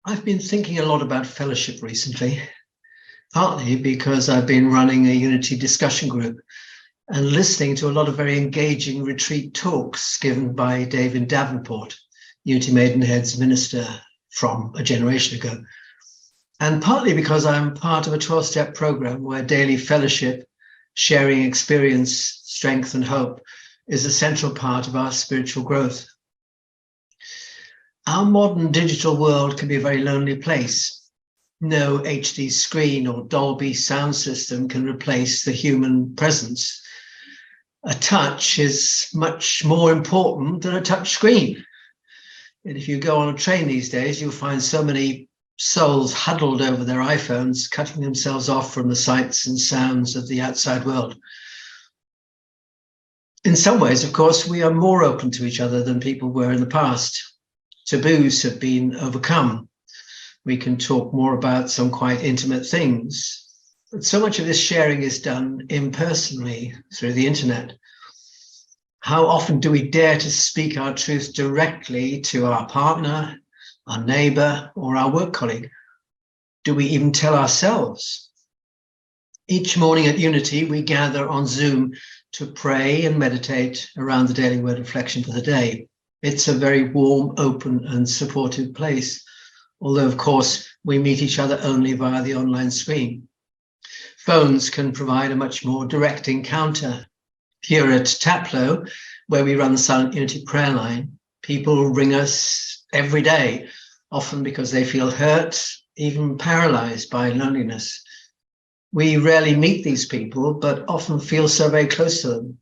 I've been thinking a lot about fellowship recently, partly because I've been running a Unity discussion group and listening to a lot of very engaging retreat talks given by David Davenport, Unity Maidenhead's minister from a generation ago. And partly because I'm part of a 12-step program where daily fellowship, sharing experience, strength, and hope is a central part of our spiritual growth. Our modern digital world can be a very lonely place. No HD screen or Dolby sound system can replace the human presence. A touch is much more important than a touch screen. And if you go on a train these days, you'll find so many souls huddled over their iPhones, cutting themselves off from the sights and sounds of the outside world. In some ways, of course, we are more open to each other than people were in the past. Taboos have been overcome. We can talk more about some quite intimate things. But so much of this sharing is done impersonally through the internet. How often do we dare to speak our truth directly to our partner, our neighbor, or our work colleague? Do we even tell ourselves? Each morning at Unity, we gather on Zoom to pray and meditate around the daily word reflection for the day. It's a very warm, open, and supportive place, although, of course, we meet each other only via the online screen. Phones can provide a much more direct encounter. Here at Taplow, where we run the Silent Unity prayer line, people ring us every day, often because they feel hurt, even paralyzed by loneliness. We rarely meet these people, but often feel so very close to them.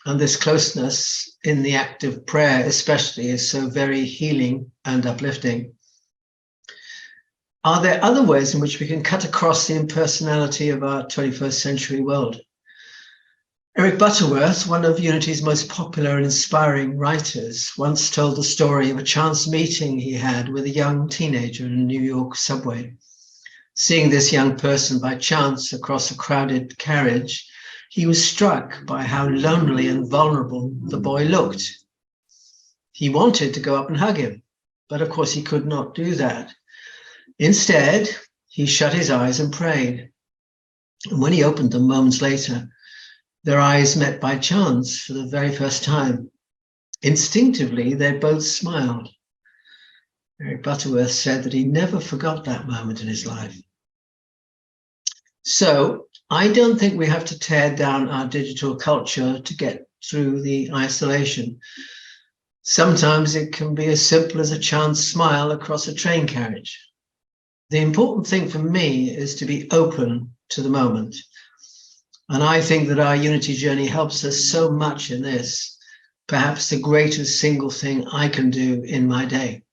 And this closeness in the act of prayer especially is so very healing and uplifting. Are there other ways in which we can cut across the impersonality of our 21st century world? Eric Butterworth, one of Unity's most popular and inspiring writers, once told the story of a chance meeting he had with a young teenager in a New York subway. Seeing this young person by chance across a crowded carriage, he was struck by how lonely and vulnerable the boy looked. He wanted to go up and hug him, but of course he could not do that. Instead, he shut his eyes and prayed. And when he opened them moments later, their eyes met by chance for the very first time. Instinctively, they both smiled. Eric Butterworth said that he never forgot that moment in his life. So, I don't think we have to tear down our digital culture to get through the isolation. Sometimes it can be as simple as a chance smile across a train carriage. The important thing for me is to be open to the moment. And I think that our Unity journey helps us so much in this, perhaps the greatest single thing I can do in my day.